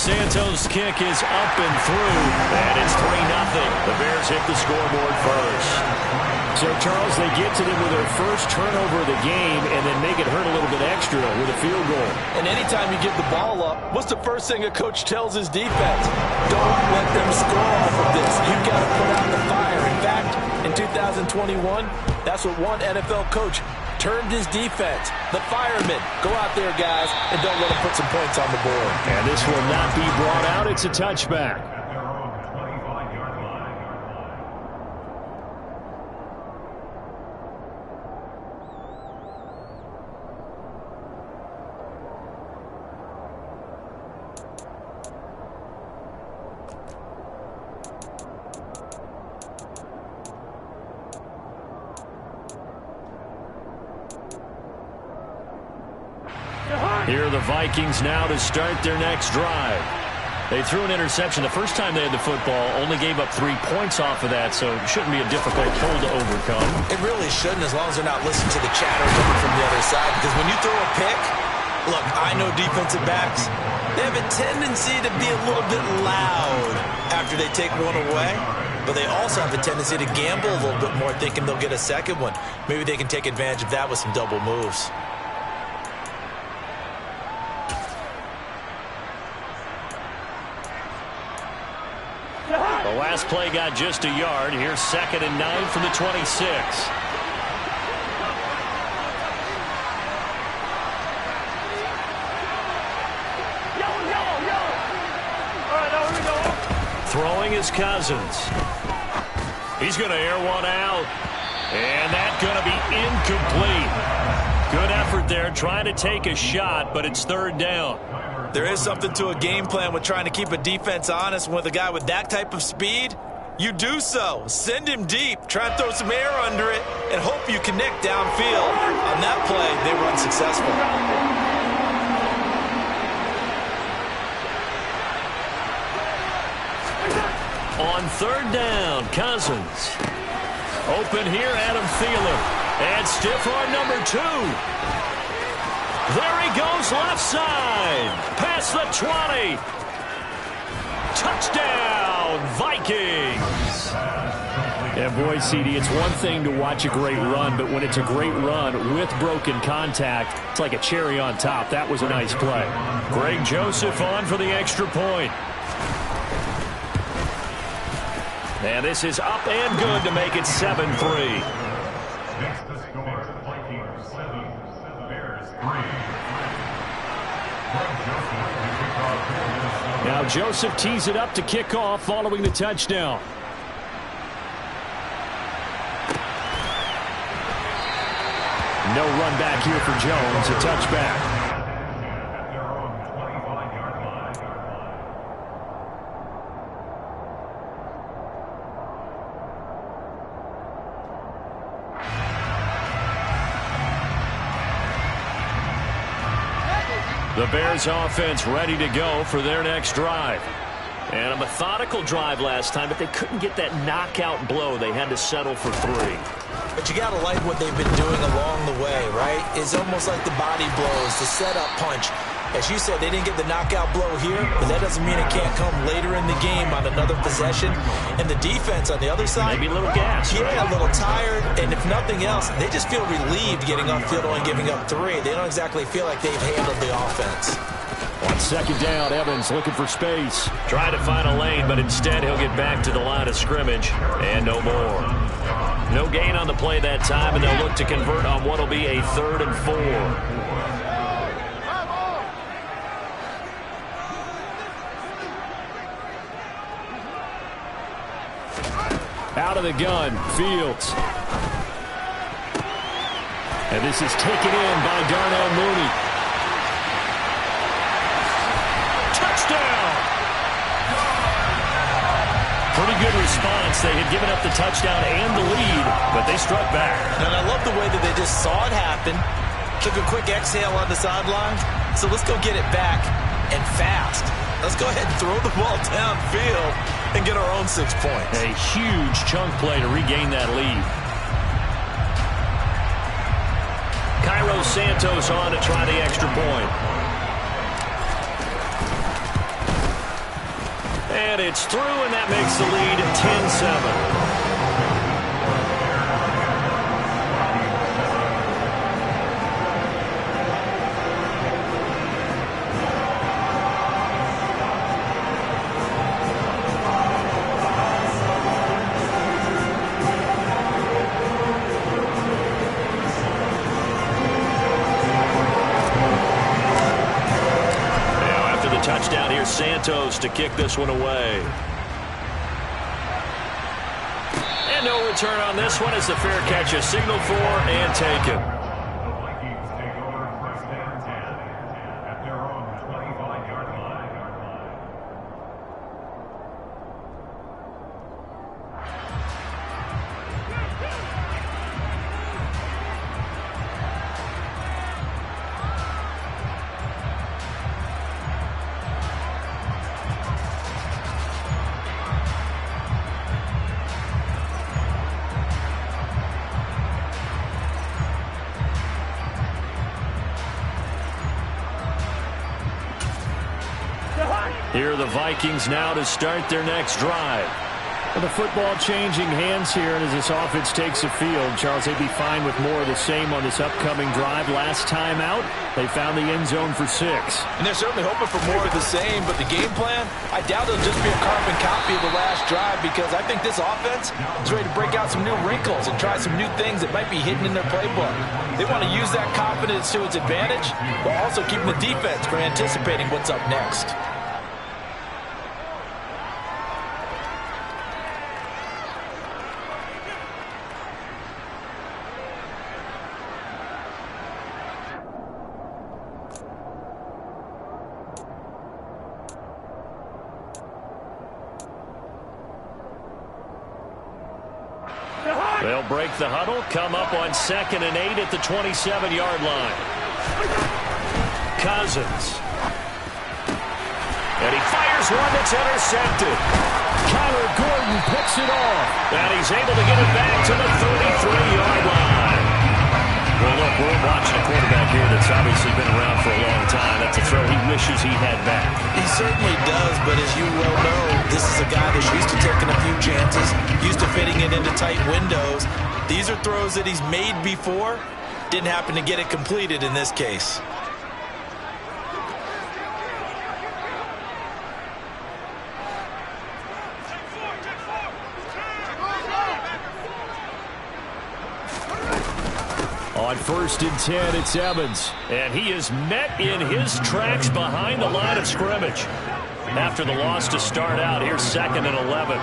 Santos' kick is up and through, and it's 3-0. The Bears hit the scoreboard first. So, Charles, they get to them with their first turnover of the game and then make it hurt a little bit extra with a field goal. And anytime you give the ball up, what's the first thing a coach tells his defense? Don't let them score off of this. You've got to put out the fire. In fact, in 2021, that's what one NFL coach termed his defense. The firemen. Go out there, guys, and don't let them put some points on the board. And this will not be brought out. It's a touchback. Here are the Vikings now to start their next drive. They threw an interception the first time they had the football, only gave up 3 points off of that, so it shouldn't be a difficult hole to overcome. It really shouldn't, as long as they're not listening to the chatter coming from the other side, because when you throw a pick, look, I know defensive backs, they have a tendency to be a little bit loud after they take one away, but they also have a tendency to gamble a little bit more, thinking they'll get a second one. Maybe they can take advantage of that with some double moves. The last play got just a yard. Here's 2nd and 9 from the 26. Throwing is Cousins. He's going to air one out. And that's going to be incomplete. Good effort there, trying to take a shot, but it's 3rd down. There is something to a game plan with trying to keep a defense honest. With a guy with that type of speed, you do so. Send him deep. Try and throw some air under it and hope you connect downfield. On that play, they were unsuccessful. On 3rd down, Cousins. Open here, Adam Thielen. And stiff arm number 2. There he goes, left side. Past the 20. Touchdown, Vikings. Yeah, boy, CD, it's one thing to watch a great run, but when it's a great run with broken contact, it's like a cherry on top. That was a nice play. Greg Joseph on for the extra point. And this is up and good to make it 7-3. Now Joseph tees it up to kick off following the touchdown. No run back here for Jones, a touchback. The Bears offense ready to go for their next drive. And a methodical drive last time, but they couldn't get that knockout blow. They had to settle for 3. But you got to like what they've been doing along the way, right? It's almost like the body blows, the setup punch. As you said, they didn't get the knockout blow here, but that doesn't mean it can't come later in the game on another possession. And the defense on the other side, maybe a little gas. Yeah, a little tired. And if nothing else, they just feel relieved getting off field, only giving up 3. They don't exactly feel like they've handled the offense. On 2nd down, Evans looking for space. Trying to find a lane, but instead he'll get back to the line of scrimmage. And no more. No gain on the play that time, and they'll look to convert on what will be a 3rd and 4. Out of the gun, Fields. And this is taken in by Darnell Mooney. Touchdown! Pretty good response. They had given up the touchdown and the lead, but they struck back. And I love the way that they just saw it happen, took a quick exhale on the sideline. So let's go get it back, and fast. Let's go ahead and throw the ball downfield and get our own 6 points. A huge chunk play to regain that lead. Cairo Santos on to try the extra point. And it's through, and that makes the lead 10-7. Touchdown here, Santos to kick this one away. And no return on this one as the fair catch is signaled for and taken. Here are the Vikings now to start their next drive. Well, the football changing hands here, and as this offense takes the field, Charles, they'd be fine with more of the same on this upcoming drive. Last time out, they found the end zone for 6. And they're certainly hoping for more of the same, but the game plan, I doubt it'll just be a carbon copy of the last drive, because I think this offense is ready to break out some new wrinkles and try some new things that might be hidden in their playbook. They want to use that confidence to its advantage, while also keeping the defense from anticipating what's up next. They'll break the huddle, come up on 2nd and 8 at the 27-yard line. Cousins. And he fires one that's intercepted. Kyler Gordon picks it off. And he's able to get it back to the 33-yard line. Well, look, we're watching a quarterback here that's obviously been around for a long time. That's a throw he wishes he had back. He certainly does, but as you well know, this is a guy that's used to taking a few chances, used to fitting it into tight windows. These are throws that he's made before. Didn't happen to get it completed in this case. On 1st and 10, it's Evans. And he is met in his tracks behind the line of scrimmage. After the loss to start out, here's 2nd and 11.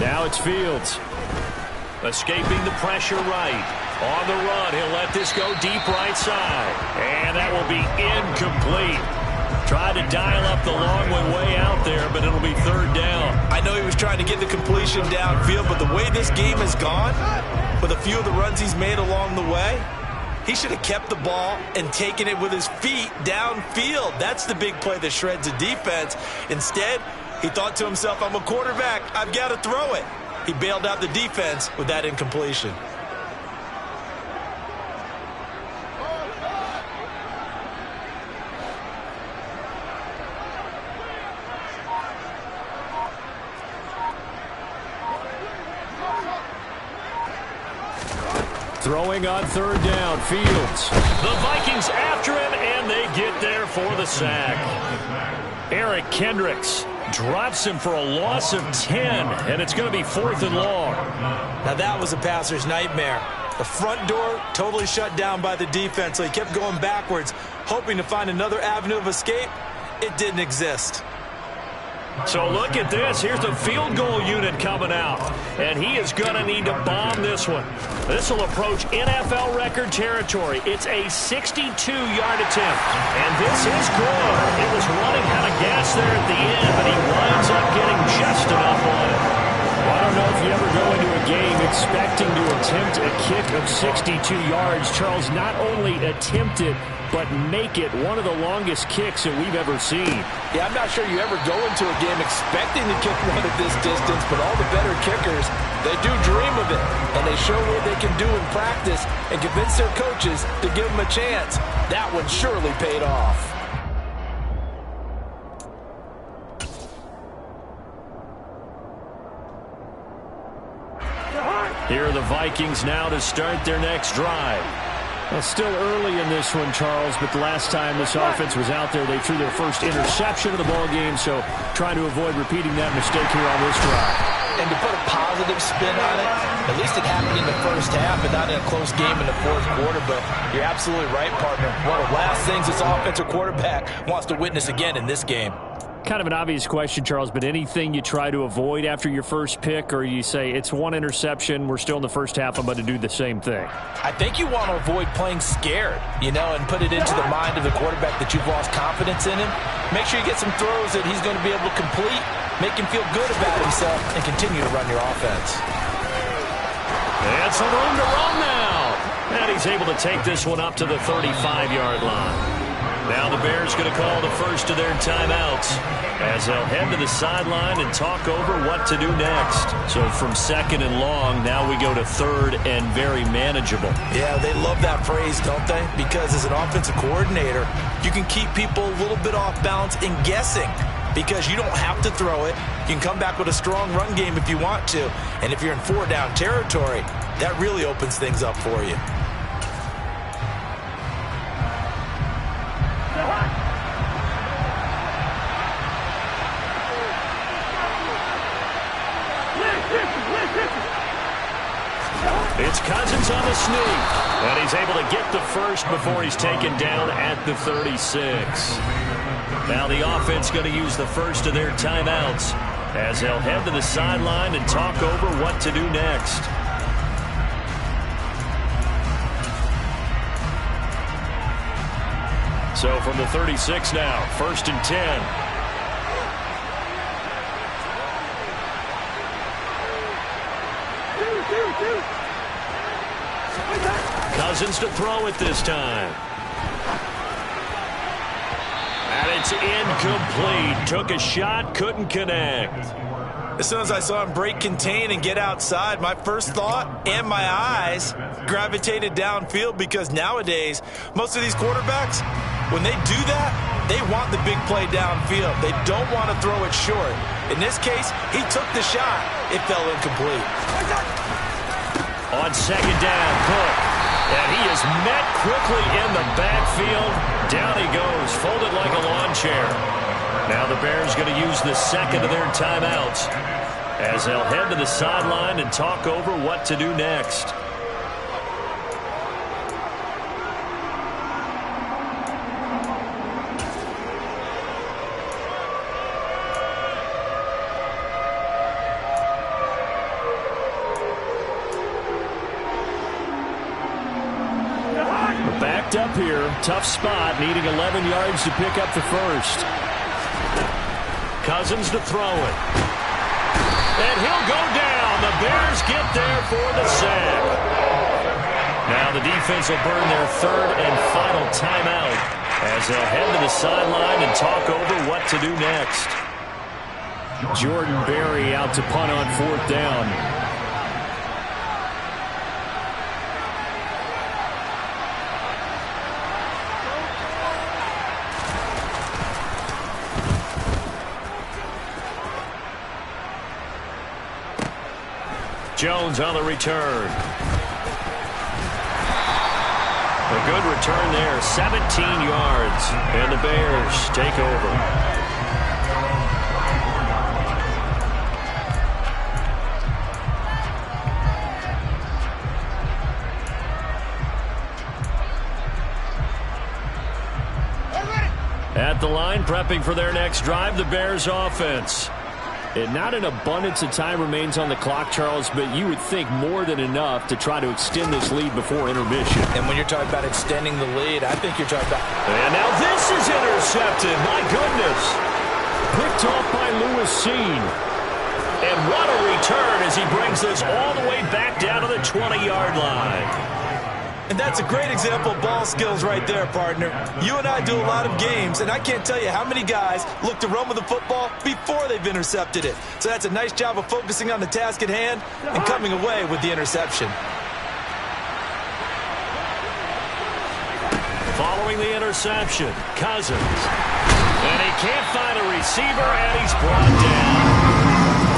Now it's Fields. Escaping the pressure right. On the run, he'll let this go deep right side. And that will be incomplete. Tried to dial up the long one way out there, but it'll be 3rd down. I know he was trying to get the completion downfield, but the way this game has gone, with a few of the runs he's made along the way, he should have kept the ball and taken it with his feet downfield. That's the big play that shreds a defense. Instead, he thought to himself, I'm a quarterback, I've got to throw it. He bailed out the defense with that incompletion. Throwing on 3rd down, Fields. The Vikings after him, and they get there for the sack. Eric Kendricks drops him for a loss of 10, and it's going to be 4th and long. Now that was a passer's nightmare. The front door totally shut down by the defense, so he kept going backwards, hoping to find another avenue of escape. It didn't exist. So look at this. Here's the field goal unit coming out. And he is going to need to bomb this one. This will approach NFL record territory. It's a 62-yard attempt. And this is good. It was running out of gas there at the end, but he winds up getting just enough on it. Well, I don't know if you ever go into a game expecting to attempt a kick of 62 yards. Charles, not only attempt it, but make it one of the longest kicks that we've ever seen. Yeah, I'm not sure you ever go into a game expecting to kick one of this distance, but all the better kickers, they do dream of it, and they show what they can do in practice and convince their coaches to give them a chance. That one surely paid off. Here are the Vikings now to start their next drive. Well, still early in this one, Charles, but the last time this offense was out there, they threw their first interception of the ball game, so trying to avoid repeating that mistake here on this drive. And to put a positive spin on it, at least it happened in the first half and not in a close game in the fourth quarter, but you're absolutely right, partner. One of the last things this offensive quarterback wants to witness again in this game. Kind of an obvious question, Charles, but anything you try to avoid after your first pick, or you say it's one interception, we're still in the first half, I'm about to do the same thing? I think you want to avoid playing scared, and put it into the mind of the quarterback that you've lost confidence in him. Make sure you get some throws that he's going to be able to complete, make him feel good about himself, and continue to run your offense. And some room to run now. And he's able to take this one up to the 35-yard line. Now the Bears going to call the first of their timeouts as they'll head to the sideline and talk over what to do next. So from second and long, now we go to third and very manageable. Yeah, they love that phrase, don't they? Because as an offensive coordinator, you can keep people a little bit off balance and guessing because you don't have to throw it. You can come back with a strong run game if you want to. And if you're in four-down territory, that really opens things up for you. It's Cousins on the sneak, and he's able to get the first before he's taken down at the 36. Now the offense going to use the first of their timeouts as they'll head to the sideline and talk over what to do next. So from the 36 now, 1st and 10. Cousins to throw it this time. And it's incomplete. Took a shot, couldn't connect. As soon as I saw him break contain and get outside, my first thought and my eyes gravitated downfield because nowadays, most of these quarterbacks, when they do that, they want the big play downfield. They don't want to throw it short. In this case, he took the shot. It fell incomplete. On second down, Cook. And he is met quickly in the backfield. Down he goes, folded like a lawn chair. Now the Bears going to use the second of their timeouts as they'll head to the sideline and talk over what to do next. Up here, tough spot, needing 11 yards to pick up the first. Cousins to throw it. And he'll go down. The Bears get there for the sack. Now the defense will burn their third and final timeout as they'll head to the sideline and talk over what to do next. Jordan Berry out to punt on 4th down. Jones on the return. A good return there, 17 yards, and the Bears take over. At the line, prepping for their next drive, the Bears offense. And not an abundance of time remains on the clock, Charles, but you would think more than enough to try to extend this lead before intermission. And when you're talking about extending the lead, I think you're talking about... And now this is intercepted. My goodness. Picked off by Lewis Seen. And what a return as he brings this all the way back down to the 20-yard line. And that's a great example of ball skills right there, partner. You and I do a lot of games, and I can't tell you how many guys look to run with the football before they've intercepted it. So that's a nice job of focusing on the task at hand and coming away with the interception. Following the interception, Cousins. And he can't find a receiver, and he's brought down.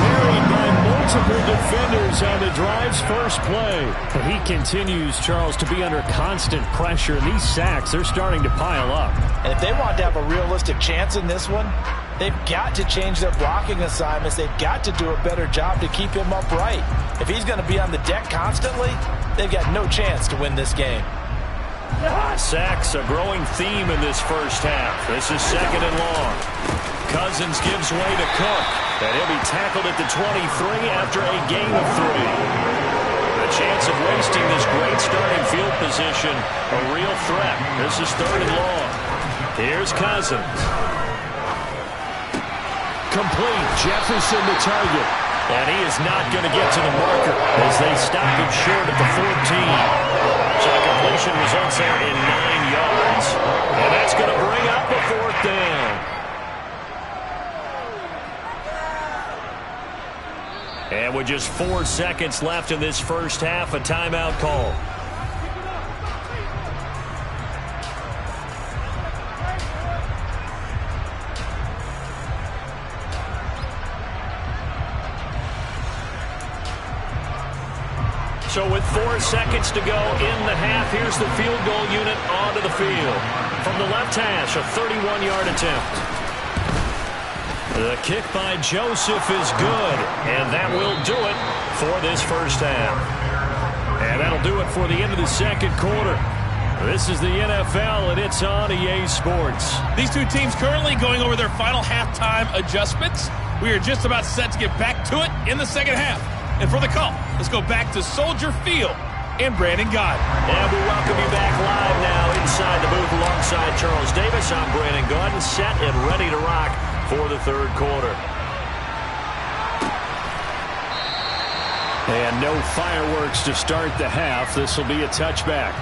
Buried by multiple defenders on the drive's first play. He continues, Charles, to be under constant pressure. And these sacks, they're starting to pile up. And if they want to have a realistic chance in this one, they've got to change their blocking assignments. They've got to do a better job to keep him upright. If he's going to be on the deck constantly, they've got no chance to win this game. Sacks, a growing theme in this first half. This is 2nd and long. Cousins gives way to Cook, and he'll be tackled at the 23 after a gain of 3. The chance of wasting this great starting field position, a real threat. This is 3rd and long. Here's Cousins. Complete. Jefferson the target. And he is not going to get to the marker as they stop him short at the 14. So the completion results there in 9 yards. And that's going to bring up a 4th down. And with just 4 seconds left in this first half, a timeout call. So with 4 seconds to go in the half, here's the field goal unit onto the field. From the left hash, a 31-yard attempt. The kick by Joseph is good, and that will do it for this first half. And that'll do it for the end of the second quarter. This is the NFL, and it's on EA Sports. These two teams currently going over their final halftime adjustments. We are just about set to get back to it in the second half. And for the call, let's go back to Soldier Field and Brandon Gaudin. And we welcome you back live now inside the booth alongside Charles Davis. I'm Brandon Gaudin, set and ready to rock for the third quarter. And no fireworks to start the half. This will be a touchback.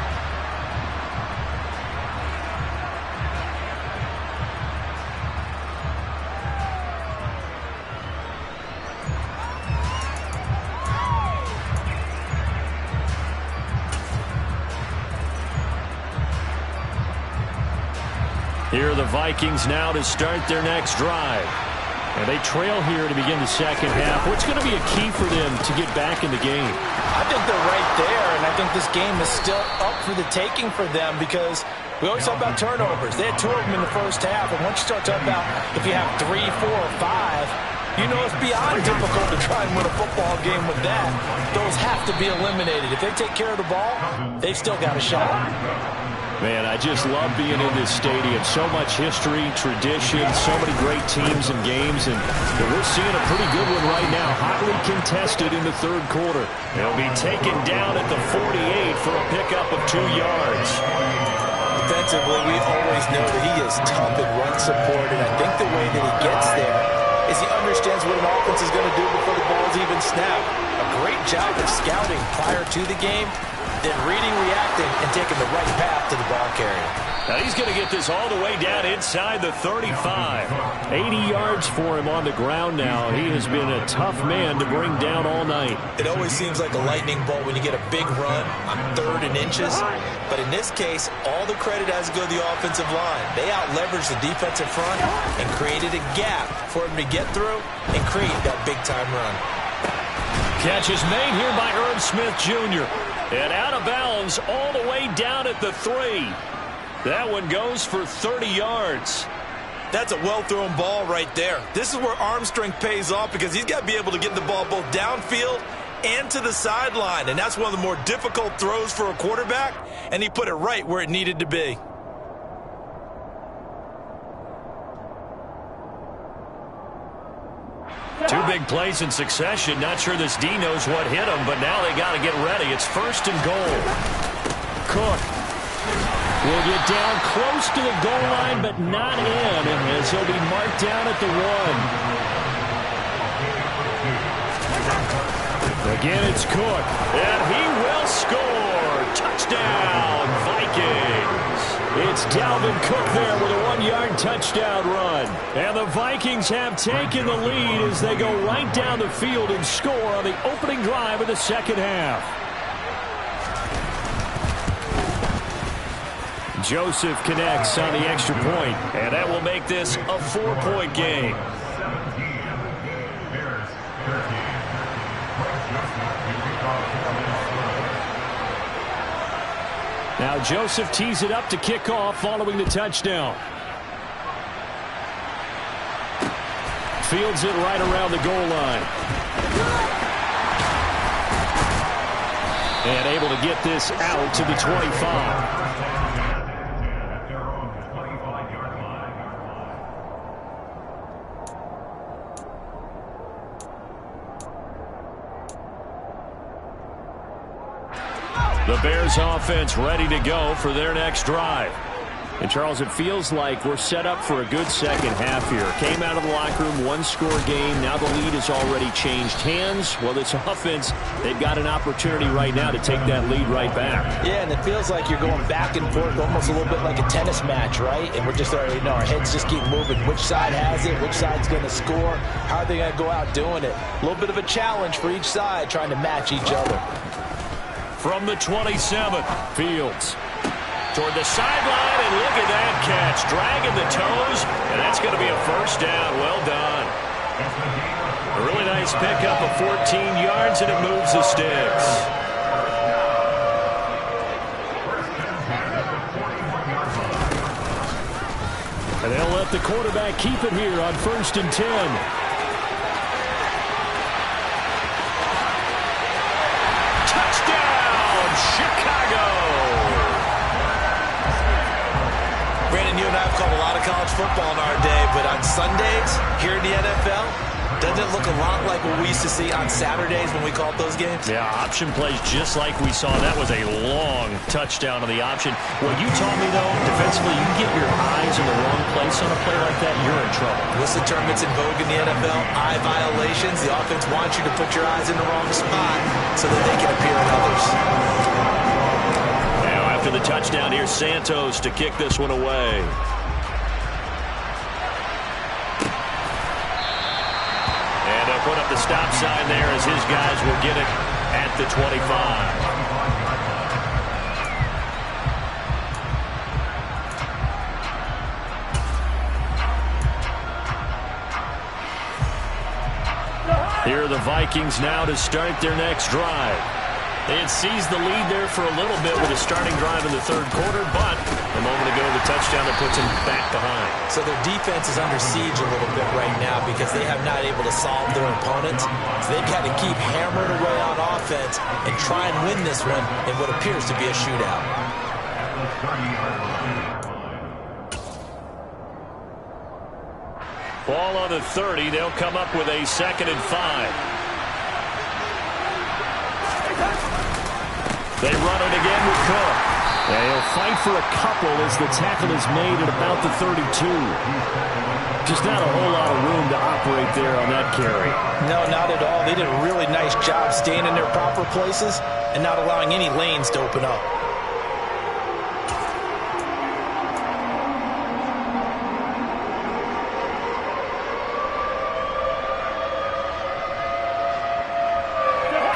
Here are the Vikings now to start their next drive. And they trail here to begin the second half. What's going to be a key for them to get back in the game? I think they're right there, and I think this game is still up for the taking for them because we always talk about turnovers. They had 2 of them in the first half, and once you start talking about if you have 3, 4, or 5, you know it's beyond difficult to try and win a football game with that. Those have to be eliminated. If they take care of the ball, they've still got a shot. Man, I just love being in this stadium. So much history, tradition, so many great teams and games, and we're seeing a pretty good one right now. Hotly contested in the third quarter. They'll be taken down at the 48 for a pickup of 2 yards. Defensively, we always know that he is tough in run support, and I think the way that he gets there is he understands what an offense is going to do before the ball is even snapped. A great job of scouting prior to the game, then reading, reacting, and taking the right path to the ball carrier. Now he's going to get this all the way down inside the 35. 80 yards for him on the ground now. He has been a tough man to bring down all night. It always seems like a lightning bolt when you get a big run on 3rd and inches. But in this case, all the credit has to go to the offensive line. They out-leveraged the defensive front and created a gap for him to get through and create that big-time run. Catch is made here by Herb Smith Jr. And out of bounds all the way down at the 3. That one goes for 30 yards. That's a well-thrown ball right there. This is where arm strength pays off because he's got to be able to get the ball both downfield and to the sideline. And that's one of the more difficult throws for a quarterback, and he put it right where it needed to be. Two big plays in succession. Not sure this D knows what hit him, but now they got to get ready. It's 1st and goal. Cook will get down close to the goal line, but not in, as he'll be marked down at the 1. Again, it's Cook, and he will score. Touchdown, Vikings. It's Dalvin Cook there with a 1-yard touchdown run. And the Vikings have taken the lead as they go right down the field and score on the opening drive of the second half. Joseph connects on the extra point, and that will make this a 4-point game. Now Joseph tees it up to kick off following the touchdown. Fields it right around the goal line. And able to get this out to the 25. The Bears offense ready to go for their next drive. And Charles, it feels like we're set up for a good second half here. Came out of the locker room, one-score game. Now the lead has already changed hands. Well, this offense, they've got an opportunity right now to take that lead right back. Yeah, and it feels like you're going back and forth, almost a little bit like a tennis match, right? And we're just already know our heads just keep moving. Which side has it? Which side's going to score? How are they going to go out doing it? A little bit of a challenge for each side, trying to match each other. From the 27th, Fields toward the sideline, and look at that catch. Dragging the toes, and that's going to be a first down. Well done. A really nice pickup of 14 yards, and it moves the sticks. And they'll let the quarterback keep it here on 1st and 10. Chicago. Brandon, you and I have called a lot of college football in our day, but on Sundays here in the NFL, doesn't it look a lot like what we used to see on Saturdays when we called those games? Yeah, option plays just like we saw. That was a long touchdown on the option. What you taught me, though, defensively, you get your eyes in the wrong place on a play like that, you're in trouble. What's the term that's in vogue in the NFL? Eye violations. The offense wants you to put your eyes in the wrong spot so that they can appear in others. Now, after the touchdown, here's Santos to kick this one away. Put up the stop sign there as his guys will get it at the 25. Here are the Vikings now to start their next drive. They had seized the lead there for a little bit with a starting drive in the 3rd quarter, but a moment ago the touchdown that puts them back behind. So their defense is under siege a little bit right now because they have not able to solve their opponents. So they've got to keep hammering away on offense and try and win this one in what appears to be a shootout. Ball on the 30. They'll come up with a 2nd and 5. They run it again with Cook. And he'll fight for a couple as the tackle is made at about the 32. Just not a whole lot of room to operate there on that carry. No, not at all. They did a really nice job staying in their proper places and not allowing any lanes to open up.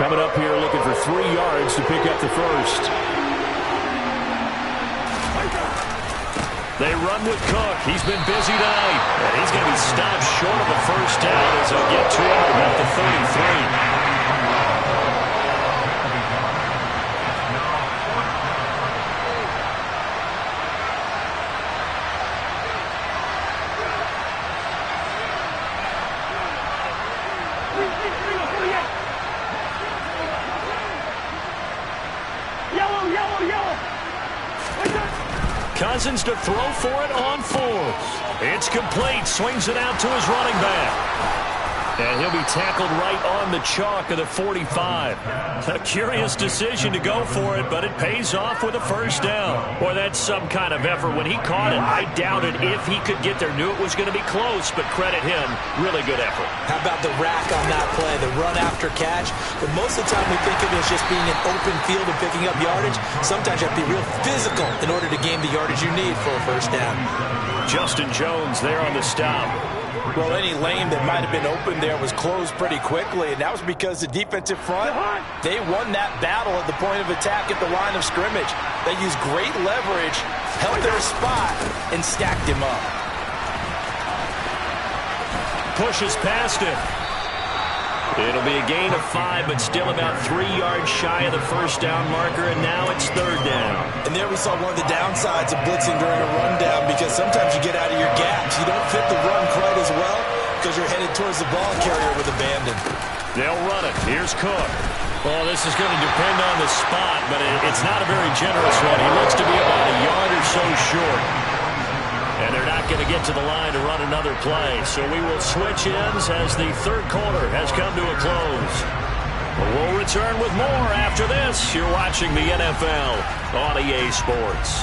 Coming up here looking for 3 yards to pick up the first. They run with Cook. He's been busy tonight. And he's going to be stopped short of a first down as he'll get to him at about the 33. Cousins to throw for it on 4th. It's complete. Swings it out to his running back. And he'll be tackled right on the chalk of the 45. A curious decision to go for it, but it pays off with a first down. Boy, that's some kind of effort. When he caught it, I doubted if he could get there. Knew it was going to be close, but credit him. Really good effort. How about the rack on that play, the run after catch? But most of the time we think of it as just being an open field and picking up yardage. Sometimes you have to be real physical in order to gain the yardage you need for a first down. Justin Jones there on the stop. Well, any lane that might have been open there was closed pretty quickly, and that was because the defensive front, they won that battle at the point of attack at the line of scrimmage. They used great leverage, held their spot, and stacked him up. Pushes past him. It'll be a gain of 5, but still about 3 yards shy of the first down marker, and now it's third down. And there we saw one of the downsides of blitzing during a rundown, because sometimes you get out of your gaps. You don't fit the run quite as well because you're headed towards the ball carrier with abandon. They'll run it. Here's Cook. Well, this is going to depend on the spot, but it's not a very generous one. He looks to be about a yard or so short. And they're not going to get to the line to run another play. So we will switch ends as the third quarter has come to a close. We'll return with more after this. You're watching the NFL on EA Sports.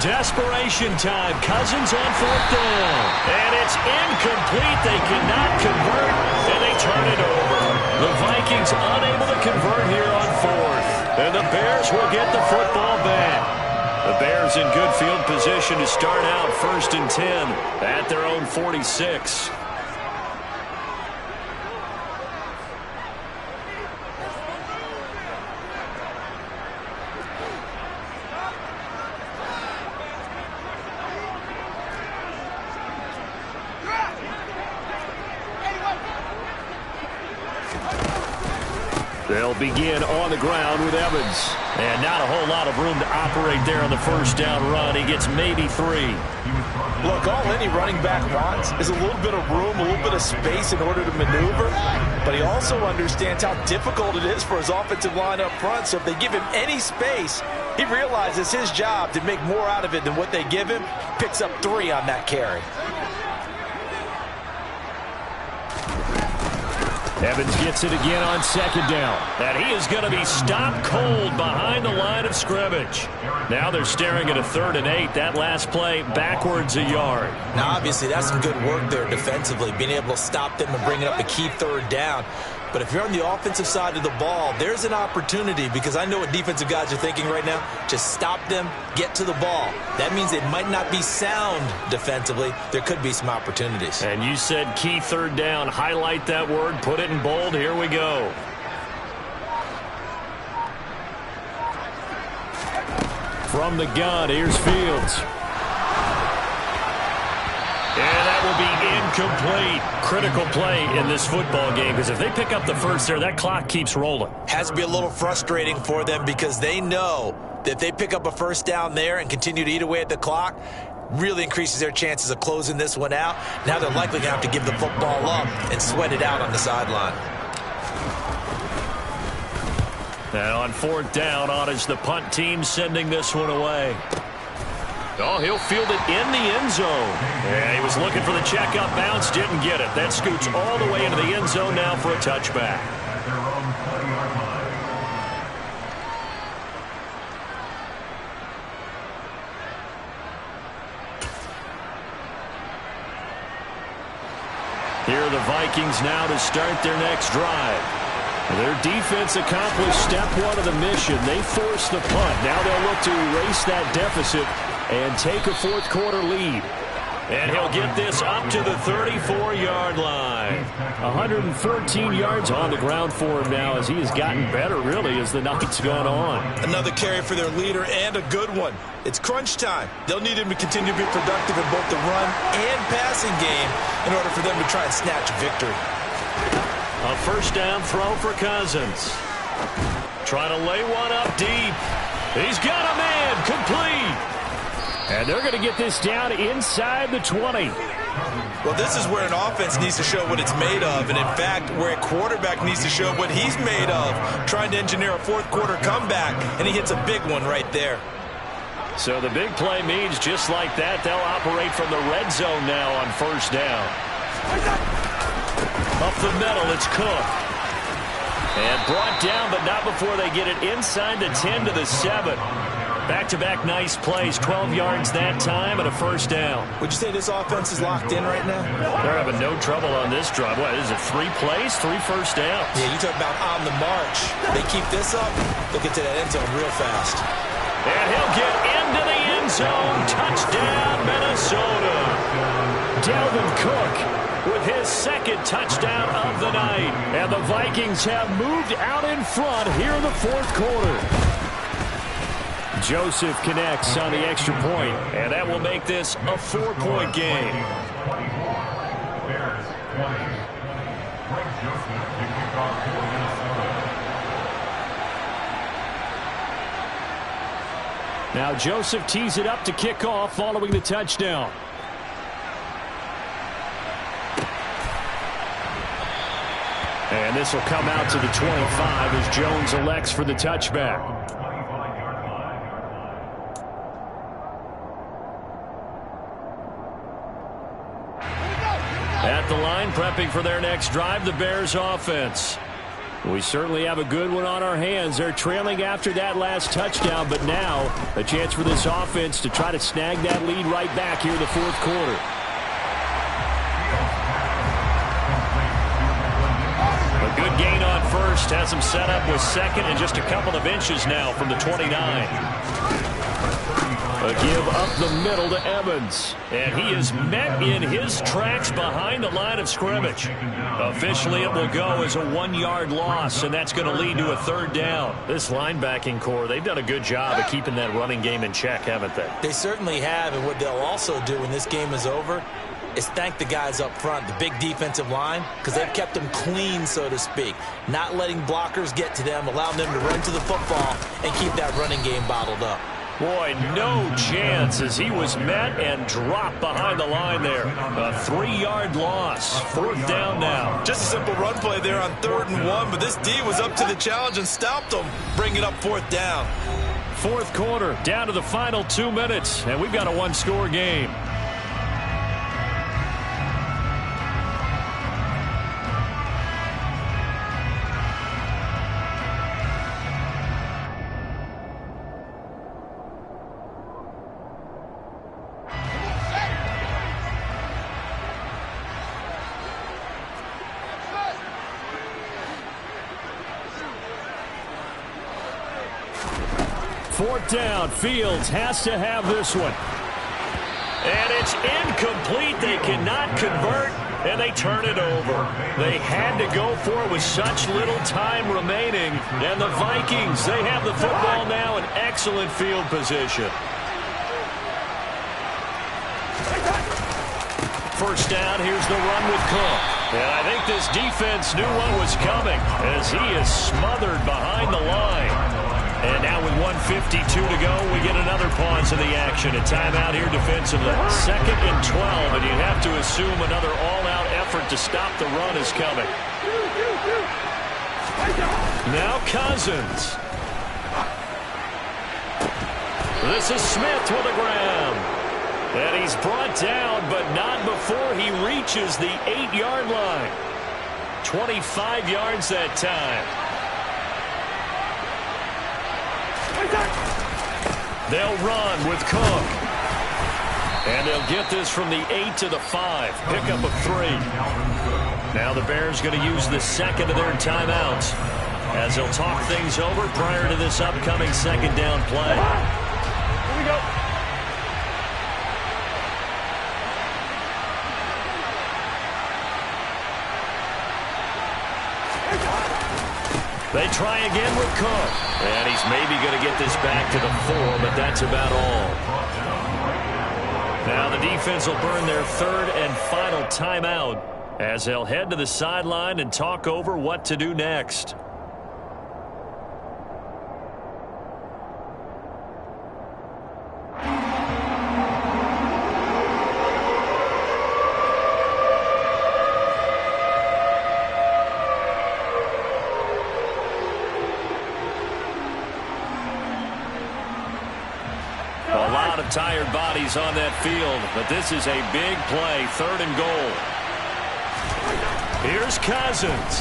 Desperation time. Cousins on fourth down. And it's incomplete. They cannot convert, and they turn it over. The Vikings unable to convert here on fourth. And the Bears will get the football back. The Bears in good field position to start out 1st and 10 at their own 46. They'll begin on the ground with Evans. And not a whole lot of room to operate there on the first down run. He gets maybe 3. Look, all any running back wants is a little bit of room, a little bit of space in order to maneuver. But he also understands how difficult it is for his offensive line up front. So if they give him any space, he realizes his job to make more out of it than what they give him. Picks up 3 on that carry. Evans gets it again on second down. And he is going to be stopped cold behind the line of scrimmage. Now they're staring at a 3rd and 8. That last play backwards a yard. Now, obviously, that's some good work there defensively, being able to stop them and bring it up a key 3rd down. But if you're on the offensive side of the ball, there's an opportunity, because I know what defensive guys are thinking right now. Just stop them, get to the ball. That means it might not be sound defensively. There could be some opportunities. And you said key 3rd down. Highlight that word. Put it in bold. Here we go. From the gun, here's Fields. And that will be incomplete. Critical play in this football game, because if they pick up the first there, that clock keeps rolling. Has to be a little frustrating for them, because they know that if they pick up a first down there and continue to eat away at the clock, really increases their chances of closing this one out. Now they're likely going to have to give the football up and sweat it out on the sideline. And on 4th down, on is the punt team sending this one away. Oh, he'll field it in the end zone. Yeah, he was looking for the checkup bounce, didn't get it. That scoots all the way into the end zone now for a touchback. Here are the Vikings now to start their next drive. Their defense accomplished step 1 of the mission. They forced the punt. Now they'll look to erase that deficit and take a 4th quarter lead. And he'll get this up to the 34-yard line. 114 yards on the ground for him now, as he has gotten better, really, as the night's gone on. Another carry for their leader, and a good one. It's crunch time. They'll need him to continue to be productive in both the run and passing game in order for them to try and snatch a victory. A first down throw for Cousins. Trying to lay one up deep. He's got a man. Complete. And they're going to get this down inside the 20. Well, this is where an offense needs to show what it's made of. And, in fact, where a quarterback needs to show what he's made of. Trying to engineer a fourth-quarter comeback, and he hits a big one right there. So the big play means just like that, they'll operate from the red zone now on first down. Up the middle, it's Cook. And brought down, but not before they get it inside the 10 to the 7. Back-to-back nice plays, 12 yards that time and a first down. Would you say this offense is locked in right now? They're having no trouble on this drive. What, is it 3 plays, 3 first downs? Yeah, you talk about on the march. They keep this up, they'll get to that end zone real fast. And he'll get into the end zone. Touchdown, Minnesota. Dalvin Cook with his second touchdown of the night. And the Vikings have moved out in front here in the fourth quarter. Joseph connects on the extra point, and that will make this a 4-point game. Now Joseph tees it up to kick off following the touchdown. And this will come out to the 25 as Jones elects for the touchback. At the line, prepping for their next drive, the Bears offense. We certainly have a good one on our hands. They're trailing after that last touchdown, but now a chance for this offense to try to snag that lead right back here in the fourth quarter. A good gain on first has him set up with second and just a couple of inches now from the 29. A give up the middle to Evans. And he is met in his tracks behind the line of scrimmage. Officially, it will go as a 1-yard loss, and that's going to lead to a third down. This linebacking core, they've done a good job of keeping that running game in check, haven't they? They certainly have, and what they'll also do when this game is over is thank the guys up front, the big defensive line, because they've kept them clean, so to speak. Not letting blockers get to them, allowing them to run to the football and keep that running game bottled up. Boy, no chance as he was met and dropped behind the line there. A 3-yard loss. Fourth down now. Just a simple run play there on 3rd and 1, but this D was up to the challenge and stopped them. Bring it up 4th down. Fourth quarter, down to the final 2 minutes, and we've got a 1-score game. Fourth down, Fields has to have this one. And it's incomplete. They cannot convert, and they turn it over. They had to go for it with such little time remaining. And the Vikings, they have the football now in excellent field position. First down, here's the run with Cook. And I think this defense knew what was coming as he is smothered behind the line. And now with 1:52 to go, we get another pause in the action. A timeout here defensively. 2nd and 12, and you have to assume another all-out effort to stop the run is coming. Now Cousins. This is Smith with the ground. And he's brought down, but not before he reaches the 8-yard line. 25 yards that time. They'll run with Cook. And they'll get this from the 8 to the 5. Pickup of 3. Now the Bears going to use the second of their timeouts as they'll talk things over prior to this upcoming second down play. Here we go. They try again with Cook. And he's maybe going to get this back to the 4, but that's about all. Now the defense will burn their 3rd and final timeout as they'll head to the sideline and talk over what to do next. Tired bodies on that field, but this is a big play, 3rd and goal. Here's Cousins.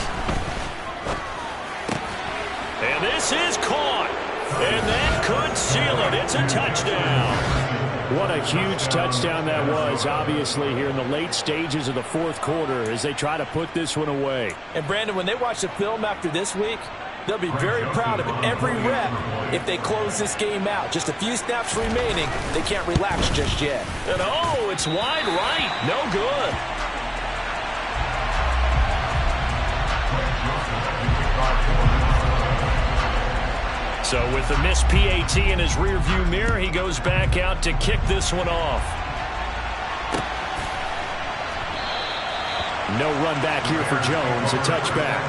And this is caught. And that could seal it. It's a touchdown. What a huge touchdown that was, obviously, here in the late stages of the 4th quarter as they try to put this one away. And, Brandon, when they watch the film after this week, they'll be very proud of every rep if they close this game out. Just a few snaps remaining. They can't relax just yet. And, oh, it's wide right. No good. So with the missed PAT in his rearview mirror, he goes back out to kick this one off. No run back here for Jones. A touchback.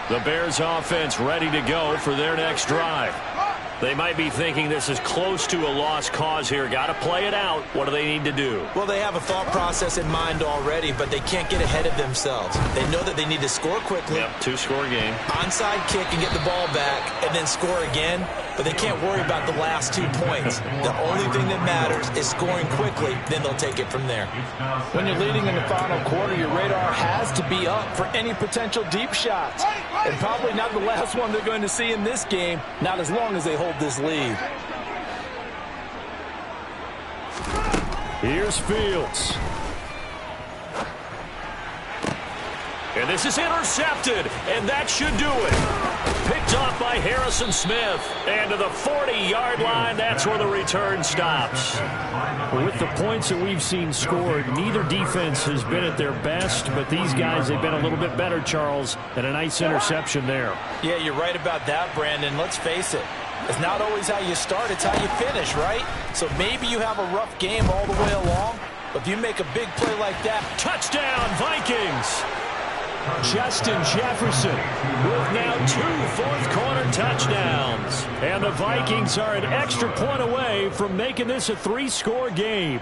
The Bears offense ready to go for their next drive. They might be thinking this is close to a lost cause here. Got to play it out. What do they need to do? Well, they have a thought process in mind already, but they can't get ahead of themselves. They know that they need to score quickly. Yep, 2-score game. Onside kick and get the ball back and then score again, but they can't worry about the last 2 points. The only thing that matters is scoring quickly, then they'll take it from there. When you're leading in the final quarter, your radar has to be up for any potential deep shots. And probably not the last one they're going to see in this game, not as long as they hold this lead. Here's Fields. And this is intercepted, and that should do it. Picked off by Harrison Smith. And to the 40-yard line, that's where the return stops. With the points that we've seen scored, neither defense has been at their best, but these guys, they've been a little bit better, Charles, and a nice interception there. Yeah, you're right about that, Brandon. Let's face it. It's not always how you start, it's how you finish, right? So maybe you have a rough game all the way along, but if you make a big play like that. Touchdown, Vikings! Justin Jefferson with now 2 fourth-quarter touchdowns. And the Vikings are an extra point away from making this a 3-score game.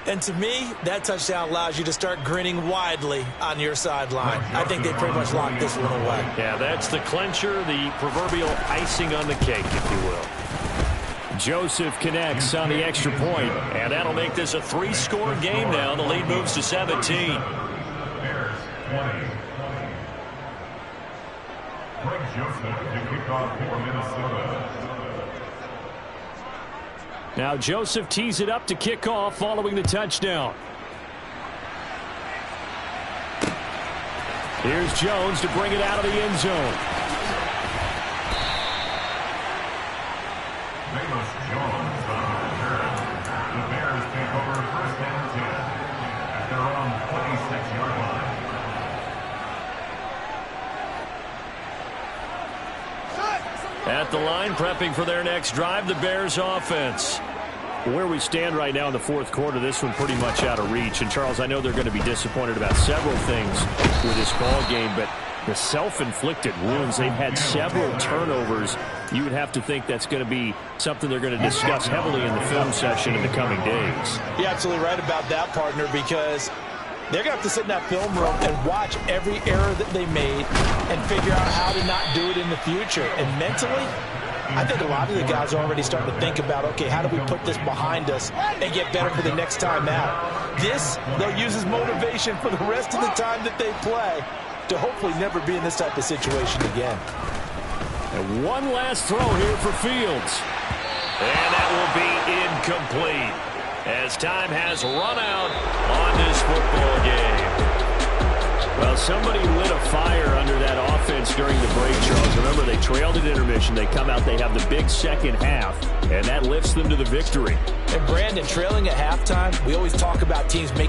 And to me, that touchdown allows you to start grinning widely on your sideline. I think they pretty much locked this one away. Yeah, that's the clincher, the proverbial icing on the cake, if you will. Joseph connects on the extra point, and that'll make this a 3-score game now. The lead moves to 17. Greg Joseph to kick off for Minnesota. Now Joseph tees it up to kick off following the touchdown. Here's Jones to bring it out of the end zone. Amos Jones on the return. The Bears take over 1st and 10 at their own 26-yard line. At the line, prepping for their next drive, the Bears offense. Where we stand right now in the 4th quarter, this one pretty much out of reach. And, Charles, I know they're going to be disappointed about several things with this ball game, but the self-inflicted wounds, they've had several turnovers. You would have to think that's going to be something they're going to discuss heavily in the film session in the coming days. You're absolutely right about that, partner, because they're going to have to sit in that film room and watch every error that they made and figure out how to not do it in the future. And mentally, I think a lot of the guys are already starting to think about, okay, how do we put this behind us and get better for the next time out? This, they'll use as motivation for the rest of the time that they play to hopefully never be in this type of situation again. And one last throw here for Fields. And that will be incomplete as time has run out on this football game. Well, somebody lit a fire under that offense during the break, Charles. Remember, they trailed at intermission. They come out, they have the big second half, and that lifts them to the victory. And, Brandon, trailing at halftime, we always talk about teams making